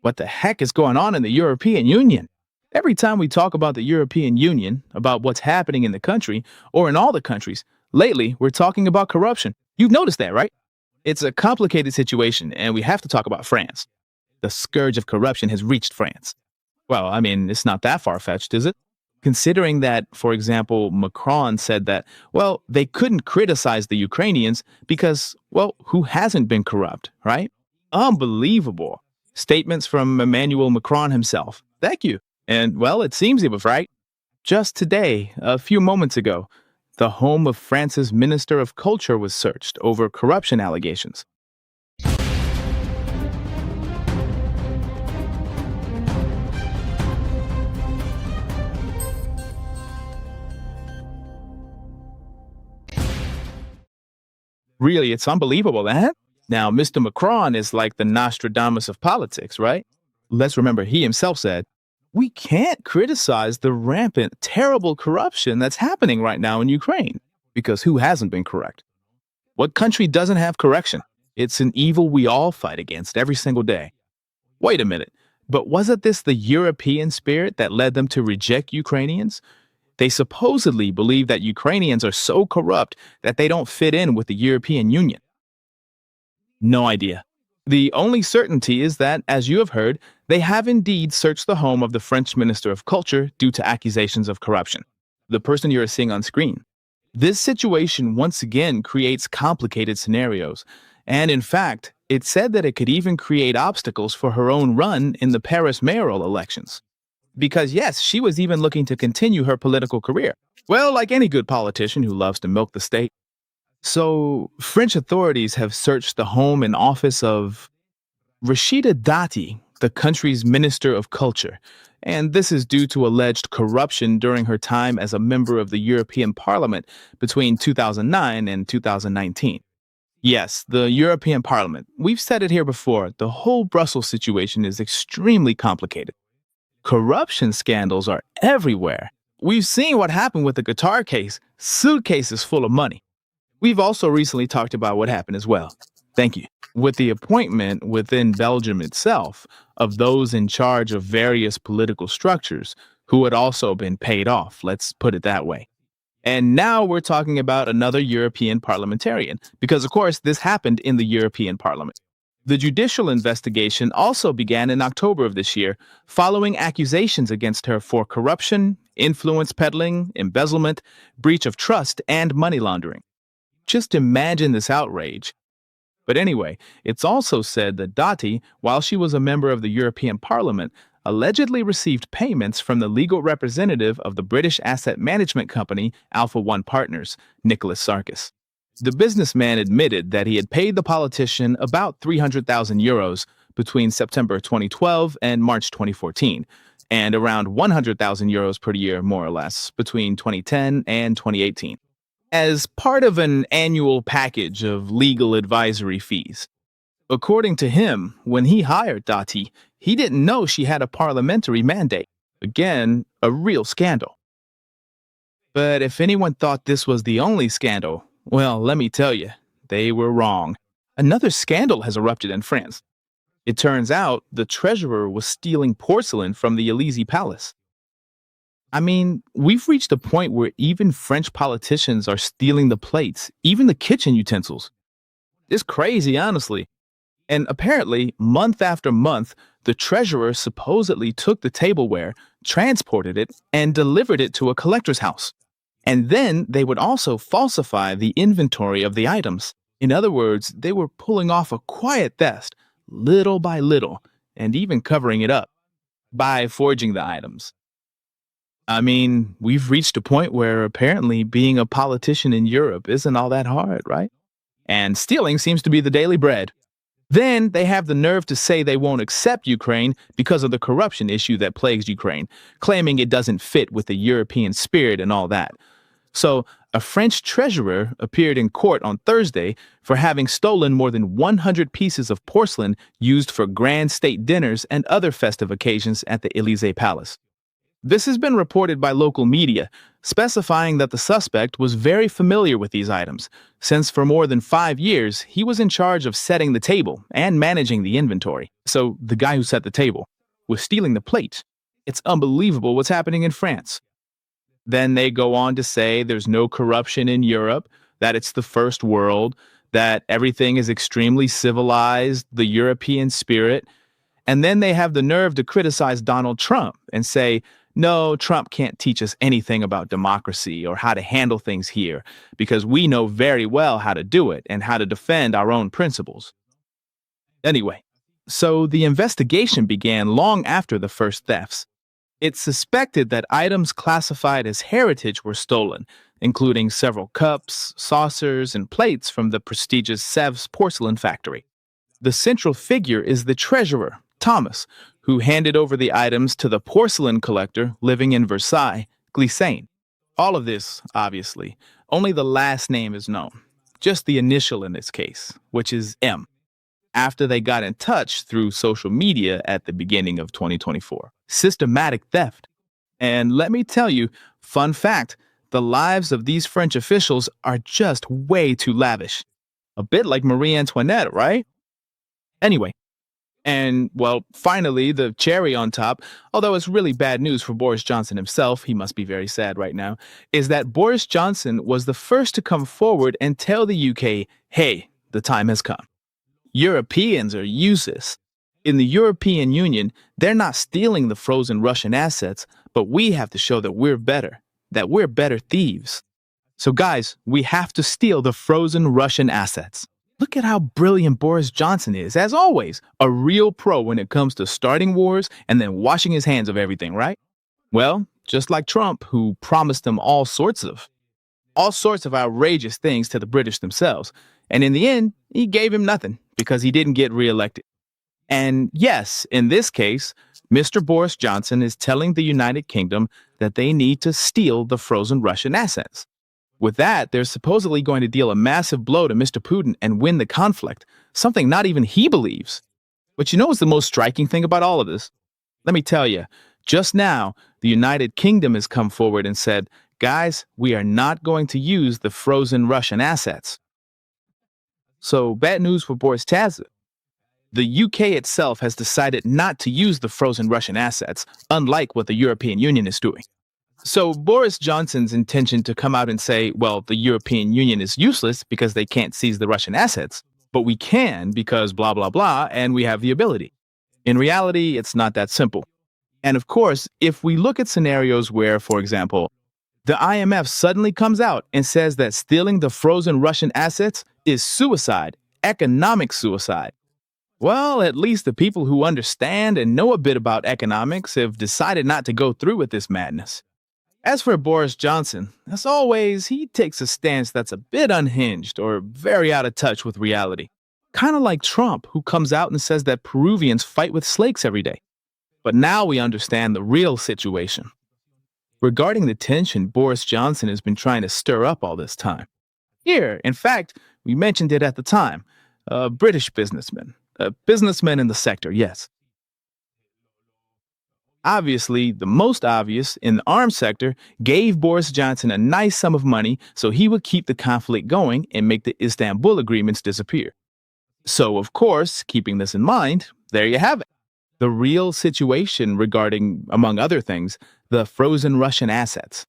What the heck is going on in the European Union? Every time we talk about the European Union, about what's happening in the country, or in all the countries, lately we're talking about corruption. You've noticed that, right? It's a complicated situation, and we have to talk about France. The scourge of corruption has reached France. Well, I mean, it's not that far fetched, is it? Considering that, for example, Macron said that, well, they couldn't criticize the Ukrainians because, well, who hasn't been corrupt, right? Unbelievable. Statements from Emmanuel Macron himself. Thank you. And, well, it seems he was right. Just today, a few moments ago, the home of France's Minister of Culture was searched over corruption allegations. Really, it's unbelievable, eh? Now, Mr. Macron is like the Nostradamus of politics, right? Let's remember he himself said, we can't criticize the rampant, terrible corruption that's happening right now in Ukraine. Because who hasn't been correct? What country doesn't have correction? It's an evil we all fight against every single day. Wait a minute, but wasn't this the European spirit that led them to reject Ukrainians? They supposedly believe that Ukrainians are so corrupt that they don't fit in with the European Union. No idea. The only certainty is that, as you have heard, they have indeed searched the home of the French Minister of Culture due to accusations of corruption. The person you are seeing on screen. This situation once again creates complicated scenarios, and in fact, it said that it could even create obstacles for her own run in the Paris mayoral elections. Because yes, she was even looking to continue her political career. Well, like any good politician who loves to milk the state. So, French authorities have searched the home and office of Rachida Dati, the country's Minister of Culture, and this is due to alleged corruption during her time as a member of the European Parliament between 2009 and 2019. Yes, the European Parliament. We've said it here before, the whole Brussels situation is extremely complicated. Corruption scandals are everywhere. We've seen what happened with the Qatar case, suitcases full of money. We've also recently talked about what happened as well. Thank you. With the appointment within Belgium itself of those in charge of various political structures who had also been paid off, let's put it that way. And now we're talking about another European parliamentarian, because of course this happened in the European Parliament. The judicial investigation also began in October of this year, following accusations against her for corruption, influence peddling, embezzlement, breach of trust, and money laundering. Just imagine this outrage. But anyway, it's also said that Dati, while she was a member of the European Parliament, allegedly received payments from the legal representative of the British asset management company Alpha One Partners, Nicholas Sarkis. The businessman admitted that he had paid the politician about 300,000 euros between September 2012 and March 2014, and around 100,000 euros per year, more or less, between 2010 and 2018. As part of an annual package of legal advisory fees. According to him, when he hired Dati, he didn't know she had a parliamentary mandate. Again, a real scandal. But if anyone thought this was the only scandal, well, let me tell you, they were wrong. Another scandal has erupted in France. It turns out the treasurer was stealing porcelain from the Élysée Palace. I mean, we've reached a point where even French politicians are stealing the plates, even the kitchen utensils. It's crazy, honestly. And apparently, month after month, the treasurer supposedly took the tableware, transported it, and delivered it to a collector's house. And then they would also falsify the inventory of the items. In other words, they were pulling off a quiet theft, little by little, and even covering it up by forging the items. I mean, we've reached a point where apparently being a politician in Europe isn't all that hard, right? And stealing seems to be the daily bread. Then they have the nerve to say they won't accept Ukraine because of the corruption issue that plagues Ukraine, claiming it doesn't fit with the European spirit and all that. So, a French treasurer appeared in court on Thursday for having stolen more than 100 pieces of porcelain used for grand state dinners and other festive occasions at the Élysée Palace. This has been reported by local media, specifying that the suspect was very familiar with these items, since for more than 5 years he was in charge of setting the table and managing the inventory. So the guy who set the table was stealing the plate. It's unbelievable what's happening in France. Then they go on to say there's no corruption in Europe, that it's the first world, that everything is extremely civilized, the European spirit. And then they have the nerve to criticize Donald Trump and say, no, Trump can't teach us anything about democracy or how to handle things here, because we know very well how to do it and how to defend our own principles. Anyway, so the investigation began long after the first thefts. It's suspected that items classified as heritage were stolen, including several cups, saucers, and plates from the prestigious Sèvres porcelain factory. The central figure is the treasurer, Thomas, who handed over the items to the porcelain collector living in Versailles, Glissane. All of this, obviously, only the last name is known, just the initial in this case, which is M, after they got in touch through social media at the beginning of 2024. Systematic theft. And let me tell you, fun fact, the lives of these French officials are just way too lavish. A bit like Marie Antoinette, right? Anyway, and, well, finally, the cherry on top, although it's really bad news for Boris Johnson himself, he must be very sad right now, is that Boris Johnson was the first to come forward and tell the UK, hey, the time has come. Europeans are useless. In the European Union, they're not stealing the frozen Russian assets, but we have to show that we're better thieves. So guys, we have to steal the frozen Russian assets. Look at how brilliant Boris Johnson is, as always, a real pro when it comes to starting wars and then washing his hands of everything, right? Well, just like Trump, who promised them all sorts of outrageous things to the British themselves. And in the end, he gave him nothing because he didn't get reelected. And yes, in this case, Mr. Boris Johnson is telling the United Kingdom that they need to steal the frozen Russian assets. With that, they're supposedly going to deal a massive blow to Mr. Putin and win the conflict, something not even he believes. But you know what's the most striking thing about all of this? Let me tell you, just now, the United Kingdom has come forward and said, guys, we are not going to use the frozen Russian assets. So, bad news for Boris Johnson. The UK itself has decided not to use the frozen Russian assets, unlike what the European Union is doing. So Boris Johnson's intention to come out and say, well, the European Union is useless because they can't seize the Russian assets, but we can because blah, blah, blah, and we have the ability. In reality, it's not that simple. And of course, if we look at scenarios where, for example, the IMF suddenly comes out and says that stealing the frozen Russian assets is suicide, economic suicide. Well, at least the people who understand and know a bit about economics have decided not to go through with this madness. As for Boris Johnson, as always, he takes a stance that's a bit unhinged or very out of touch with reality. Kind of like Trump, who comes out and says that Peruvians fight with snakes every day. But now we understand the real situation. Regarding the tension Boris Johnson has been trying to stir up all this time. Here, in fact, we mentioned it at the time, a British businessman. A businessman in the sector, yes. Obviously, the most obvious in the arms sector gave Boris Johnson a nice sum of money so he would keep the conflict going and make the Istanbul agreements disappear. So, of course, keeping this in mind, there you have it. The real situation regarding, among other things, the frozen Russian assets.